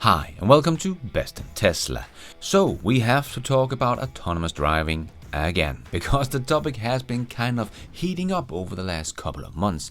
Hi and welcome to Best in Tesla. So we have to talk about autonomous driving again, because the topic has been kind of heating up over the last couple of months.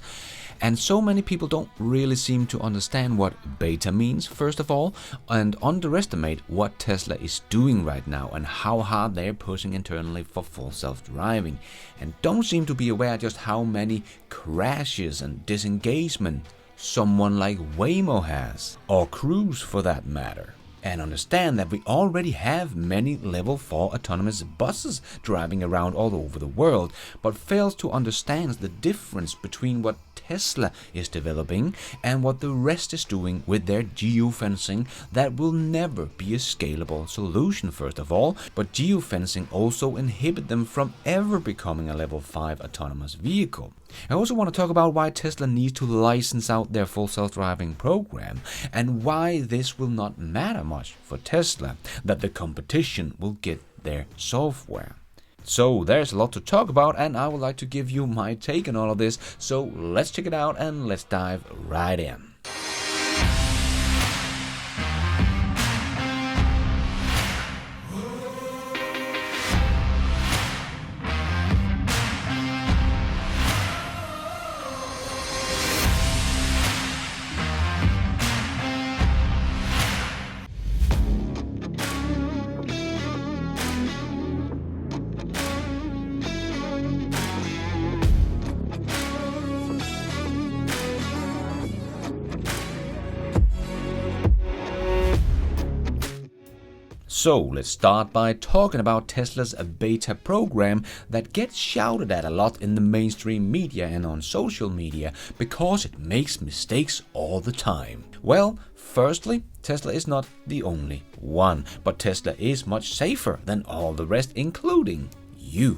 And so many people don't really seem to understand what beta means, first of all, and underestimate what Tesla is doing right now and how hard they're pushing internally for full self-driving, and don't seem to be aware just how many crashes and disengagement someone like Waymo has, or Cruise for that matter. And understand that we already have many level 4 autonomous buses driving around all over the world, but fails to understand the difference between what Tesla is developing and what the rest is doing with their geofencing. That will never be a scalable solution, first of all, but geofencing also inhibit them from ever becoming a level 5 autonomous vehicle. I also want to talk about why Tesla needs to license out their full self-driving program and why this will not matter much for Tesla, that the competition will get their software. So there's a lot to talk about, and I would like to give you my take on all of this, so let's check it out and let's dive right in. So let's start by talking about Tesla's beta program that gets shouted at a lot in the mainstream media and on social media because it makes mistakes all the time. Well, firstly, Tesla is not the only one, but Tesla is much safer than all the rest, including you.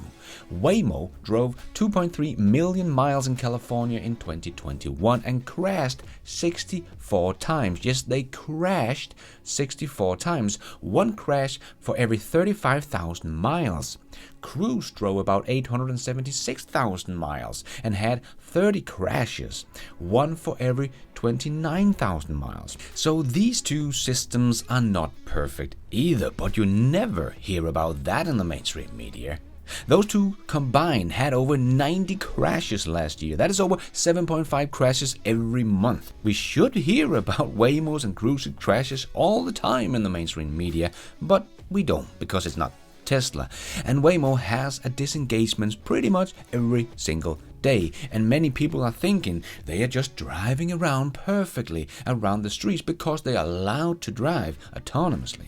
Waymo drove 2.3 million miles in California in 2021 and crashed 64 times. Yes, they crashed 64 times. One crash for every 35,000 miles. Cruise drove about 876,000 miles and had 30 crashes, one for every 29,000 miles. So these two systems are not perfect either, but you never hear about that in the mainstream media. Those two combined had over 90 crashes last year. That is over 7.5 crashes every month. We should hear about Waymo's and Cruise's crashes all the time in the mainstream media, but we don't because it's not Tesla. And Waymo has a disengagement pretty much every single day, and many people are thinking they are just driving around perfectly around the streets because they are allowed to drive autonomously.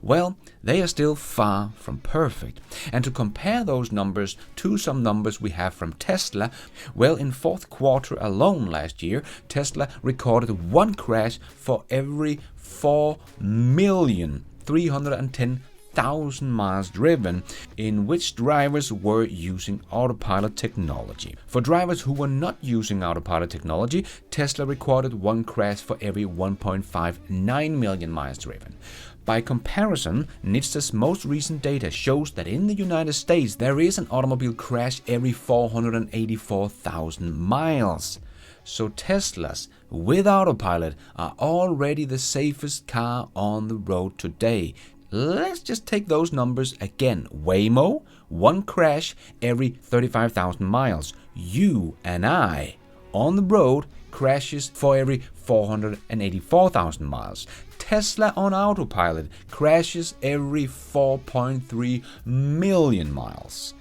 Well, they are still far from perfect. And to compare those numbers to some numbers we have from Tesla, well, in fourth quarter alone last year, Tesla recorded one crash for every 4,310,000 miles driven, in which drivers were using autopilot technology. For drivers who were not using autopilot technology, Tesla recorded one crash for every 1.59 million miles driven. By comparison, NHTSA's most recent data shows that in the United States there is an automobile crash every 484,000 miles. So Teslas with autopilot are already the safest car on the road today. Let's just take those numbers again. Waymo, one crash every 35,000 miles. You and I on the road, crashes for every 484,000 miles. Tesla on autopilot crashes every 4.3 million miles.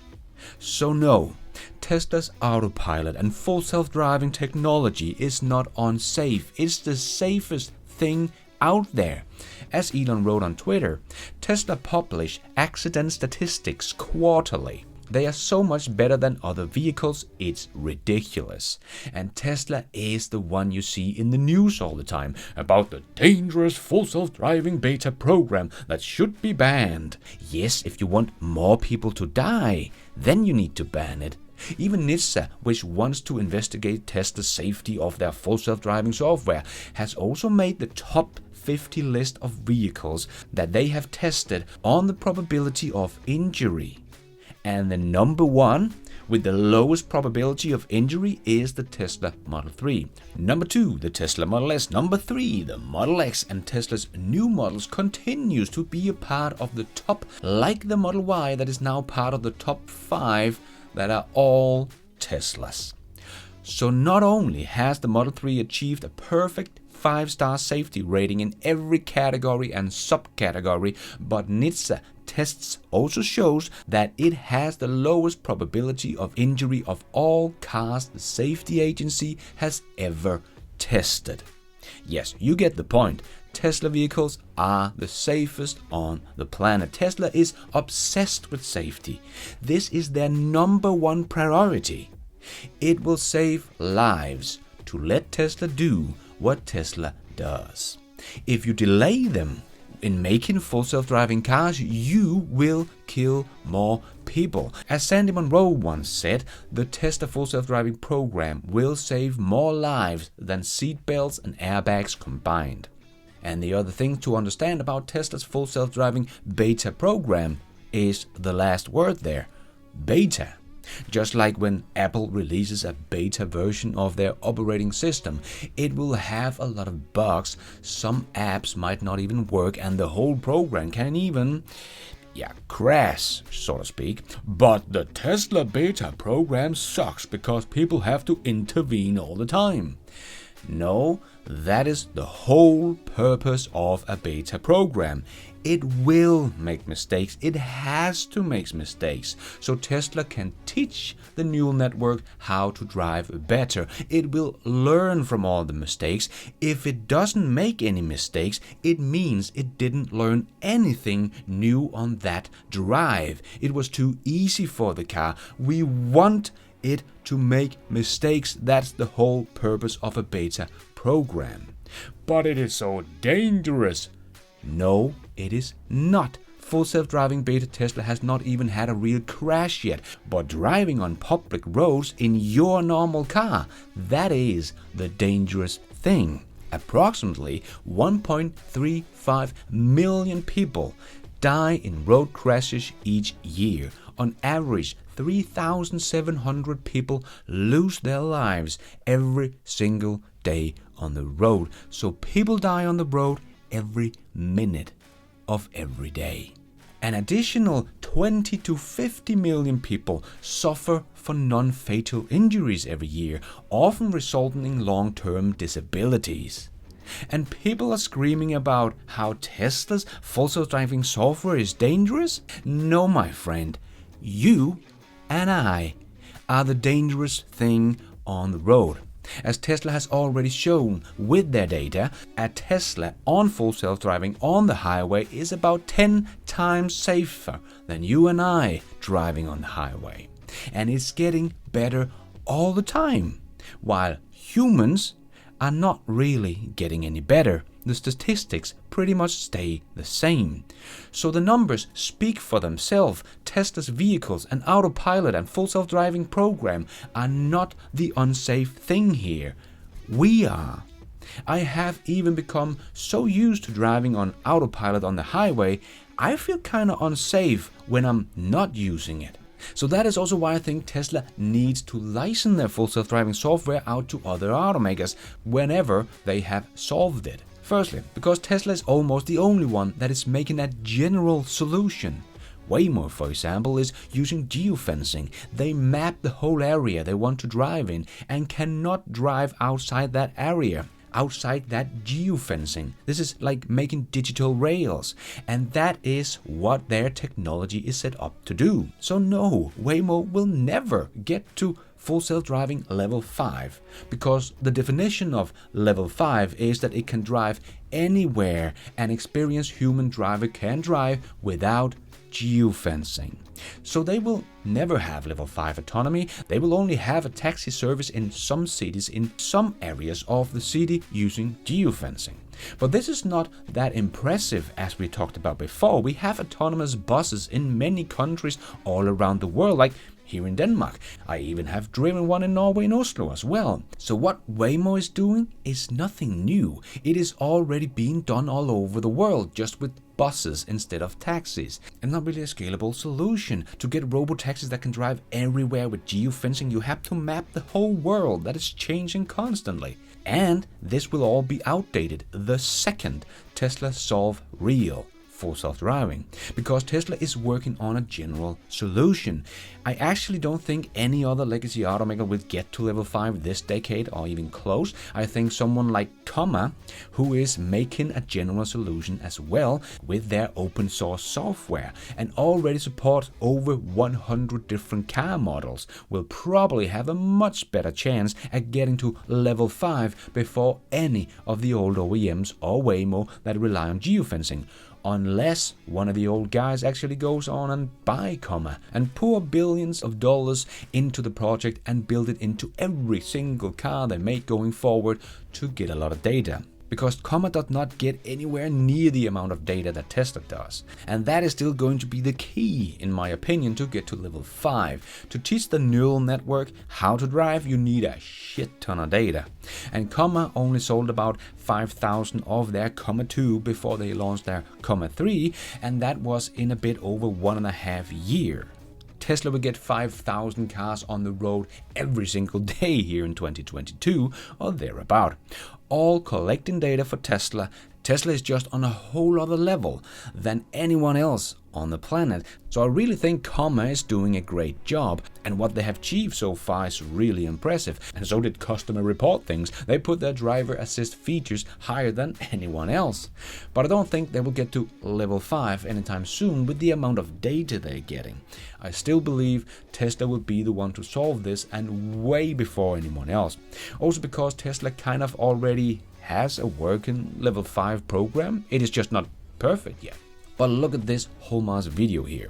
So no, Tesla's autopilot and full self-driving technology is not unsafe. It's the safest thing out there. As Elon wrote on Twitter, Tesla publish accident statistics quarterly. They are so much better than other vehicles, it's ridiculous. And Tesla is the one you see in the news all the time about the dangerous full self-driving beta program that should be banned. Yes, if you want more people to die, then you need to ban it. Even NHTSA, which wants to investigate test the safety of their full self-driving software, has also made the top 50 list of vehicles that they have tested on the probability of injury. And the number one with the lowest probability of injury is the Tesla Model 3. Number 2, the Tesla Model S. Number 3, the Model X, and Tesla's new models continues to be a part of the top, like the Model Y that is now part of the top 5 that are all Teslas. So not only has the Model 3 achieved a perfect 5-star safety rating in every category and subcategory, but NHTSA tests also shows that it has the lowest probability of injury of all cars the safety agency has ever tested. Yes, you get the point. Tesla vehicles are the safest on the planet. Tesla is obsessed with safety. This is their number one priority. It will save lives to let Tesla do what Tesla does. If you delay them in making full self-driving cars, you will kill more people. As Sandy Munro once said, the Tesla full self-driving program will save more lives than seatbelts and airbags combined. And the other thing to understand about Tesla's full self-driving beta program is the last word there, beta. Just like when Apple releases a beta version of their operating system, it will have a lot of bugs, some apps might not even work, and the whole program can even, crash, so to speak. But the Tesla beta program sucks because people have to intervene all the time. No, that is the whole purpose of a beta program. It will make mistakes. It has to make mistakes. So Tesla can teach the neural network how to drive better. It will learn from all the mistakes. If it doesn't make any mistakes, it means it didn't learn anything new on that drive. It was too easy for the car. We want it to make mistakes. That's the whole purpose of a beta program. But it is so dangerous. No, it is not. Full self-driving beta Tesla has not even had a real crash yet, but driving on public roads in your normal car, that is the dangerous thing. Approximately 1.35 million people die in road crashes each year. On average, 3,700 people lose their lives every single day on the road. So people die on the road every minute of every day. An additional 20 to 50 million people suffer for non-fatal injuries every year, often resulting in long-term disabilities. And people are screaming about how Tesla's full self-driving software is dangerous? No, my friend. You and I are the dangerous thing on the road. As Tesla has already shown with their data, a Tesla on full self-driving on the highway is about 10 times safer than you and I driving on the highway. And it's getting better all the time, while humans are not really getting any better. The statistics pretty much stay the same. So the numbers speak for themselves. Tesla's vehicles and autopilot and full self-driving program are not the unsafe thing here. We are. I have even become so used to driving on autopilot on the highway, I feel kind of unsafe when I'm not using it. So that is also why I think Tesla needs to license their full self-driving software out to other automakers whenever they have solved it. Firstly, because Tesla is almost the only one that is making a general solution. Waymo, for example, is using geofencing. They map the whole area they want to drive in and cannot drive outside that area, outside that geofencing. This is like making digital rails, and that is what their technology is set up to do. So no, Waymo will never get to full self-driving level 5, because the definition of level 5 is that it can drive anywhere an experienced human driver can drive without geofencing. So they will never have level 5 autonomy. They will only have a taxi service in some cities, in some areas of the city, using geofencing. But this is not that impressive, as we talked about before. We have autonomous buses in many countries all around the world, like here in Denmark. I even have driven one in Norway, in Oslo as well. So what Waymo is doing is nothing new. It is already being done all over the world, just with buses instead of taxis, and not really a scalable solution. To get robo-taxis that can drive everywhere with geofencing, you have to map the whole world that is changing constantly. And this will all be outdated the second Tesla solve real full self-driving, because Tesla is working on a general solution. I actually don't think any other legacy automaker will get to level 5 this decade or even close. I think someone like Comma, who is making a general solution as well with their open source software and already supports over 100 different car models, will probably have a much better chance at getting to level 5 before any of the old OEMs or Waymo that rely on geofencing. Unless one of the old guys actually goes on and buy Comma and pour billions of dollars into the project and build it into every single car they make going forward to get a lot of data. Because Comma does not get anywhere near the amount of data that Tesla does. And that is still going to be the key, in my opinion, to get to level 5. To teach the neural network how to drive, you need a shit ton of data. And Comma only sold about 5,000 of their Comma 2 before they launched their Comma 3, and that was in a bit over 1.5 years. Tesla will get 5,000 cars on the road every single day here in 2022 or thereabout, all collecting data for Tesla. Tesla is just on a whole other level than anyone else on the planet. So I really think Comma is doing a great job, and what they have achieved so far is really impressive. And so did Customer Report Things. They put their driver assist features higher than anyone else. But I don't think they will get to level 5 anytime soon with the amount of data they're getting. I still believe Tesla will be the one to solve this, and way before anyone else. Also because Tesla kind of already has a working level 5 program. It is just not perfect yet. But look at this whole ass video here.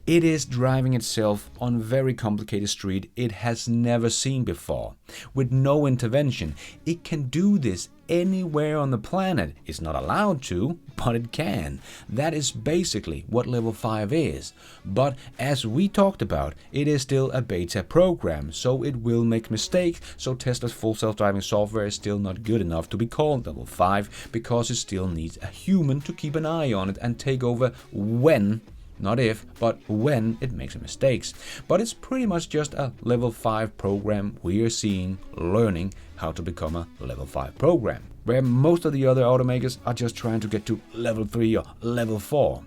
It is driving itself on very complicated street it has never seen before. With no intervention, it can do this anywhere on the planet. It's not allowed to, but it can. That is basically what level 5 is. But as we talked about, it is still a beta program, so it will make mistakes. So Tesla's full self-driving software is still not good enough to be called level 5, because it still needs a human to keep an eye on it and take over when, not if, but when it makes mistakes. But it's pretty much just a level 5 program we are seeing learning how to become a level 5 program, where most of the other automakers are just trying to get to level 3 or level 4.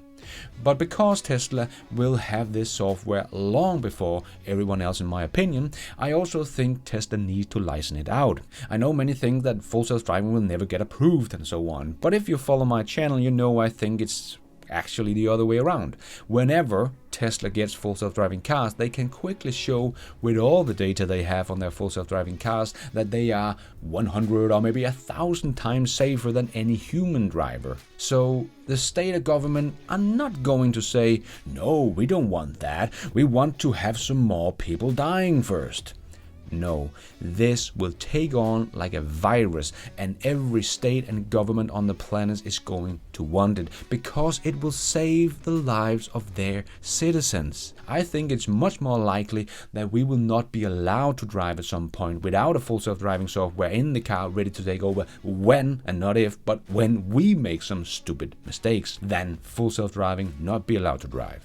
But because Tesla will have this software long before everyone else, in my opinion, I also think Tesla needs to license it out. I know many think that full self-driving will never get approved and so on, but if you follow my channel, you know I think it's actually the other way around. Whenever Tesla gets full self-driving cars, they can quickly show with all the data they have on their full self-driving cars that they are 100 or maybe 1,000 times safer than any human driver. So the state or government are not going to say, no, we don't want that, we want to have some more people dying first. No, this will take on like a virus, and every state and government on the planet is going to want it, because it will save the lives of their citizens. I think it's much more likely that we will not be allowed to drive at some point without a full self-driving software in the car ready to take over when, and not if, but when we make some stupid mistakes, than full self-driving not be allowed to drive.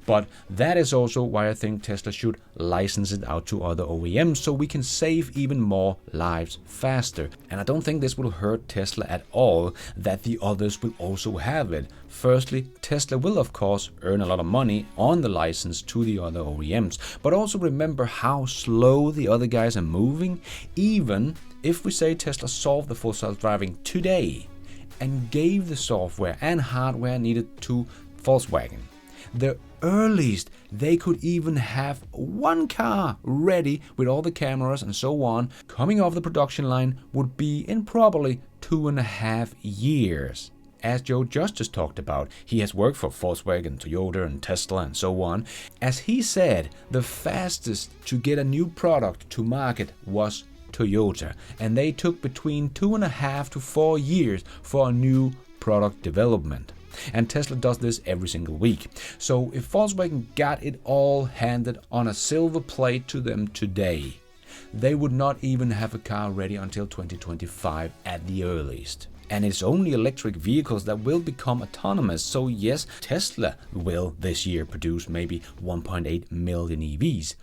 But that is also why I think Tesla should license it out to other OEMs, so we can save even more lives faster. And I don't think this will hurt Tesla at all that the others will also have it. Firstly, Tesla will of course earn a lot of money on the license to the other OEMs, but also remember how slow the other guys are moving. Even if we say Tesla solved the full self-driving today and gave the software and hardware needed to Volkswagen, the earliest they could even have one car ready with all the cameras and so on coming off the production line would be in probably 2.5 years. As Joe just talked about, he has worked for Volkswagen, Toyota and Tesla and so on. As he said, the fastest to get a new product to market was Toyota, and they took between 2.5 to 4 years for a new product development. And Tesla does this every single week. So if Volkswagen got it all handed on a silver plate to them today, they would not even have a car ready until 2025 at the earliest. And it's only electric vehicles that will become autonomous. So yes, Tesla will this year produce maybe 1.8 million EVs.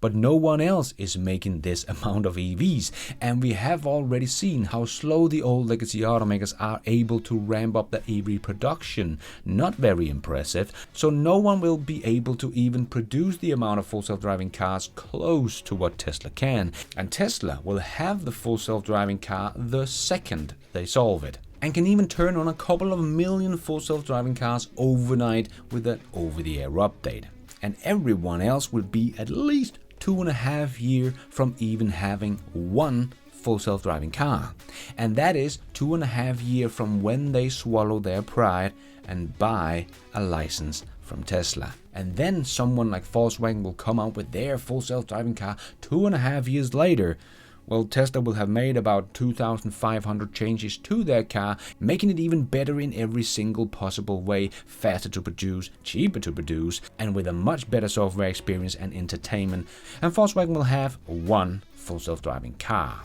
But no one else is making this amount of EVs, and we have already seen how slow the old legacy automakers are able to ramp up the EV production. Not very impressive, so no one will be able to even produce the amount of full self-driving cars close to what Tesla can. And Tesla will have the full self-driving car the second they solve it, and can even turn on a couple of million full self-driving cars overnight with an over-the-air update. And everyone else will be at least 2.5 years from even having one full self-driving car. And that is 2.5 years from when they swallow their pride and buy a license from Tesla. And then someone like Volkswagen will come out with their full self-driving car 2.5 years later. Well, Tesla will have made about 2,500 changes to their car, making it even better in every single possible way, faster to produce, cheaper to produce, and with a much better software experience and entertainment. And Volkswagen will have one full self-driving car.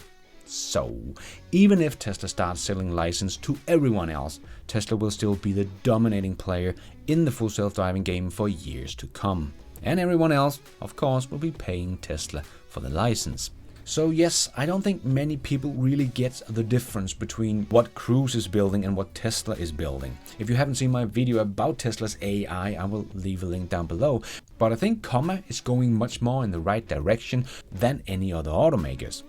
So, even if Tesla starts selling license to everyone else, Tesla will still be the dominating player in the full self-driving game for years to come. And everyone else, of course, will be paying Tesla for the license. So yes, I don't think many people really get the difference between what Cruise is building and what Tesla is building. If you haven't seen my video about Tesla's AI, I will leave a link down below. But I think Comma is going much more in the right direction than any other automakers.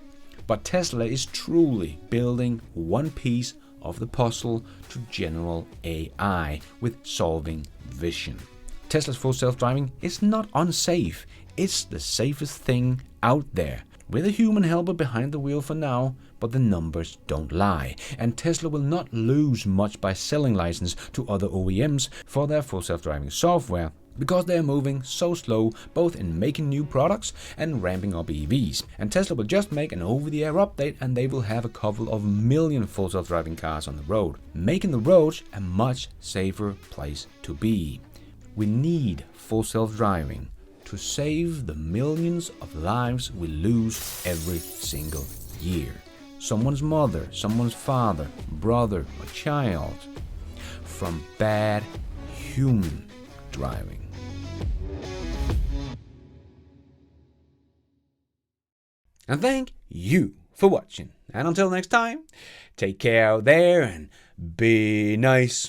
But Tesla is truly building one piece of the puzzle to general AI with solving vision. Tesla's full self-driving is not unsafe. It's the safest thing out there, with a human helper behind the wheel for now, but the numbers don't lie. And Tesla will not lose much by selling license to other OEMs for their full self-driving software, because they are moving so slow both in making new products and ramping up EVs. And Tesla will just make an over-the-air update and they will have a couple of million full self-driving cars on the road, making the roads a much safer place to be. We need full self-driving to save the millions of lives we lose every single year. Someone's mother, someone's father, brother, or child from bad human driving. And thank you for watching. And until next time, take care out there and be nice.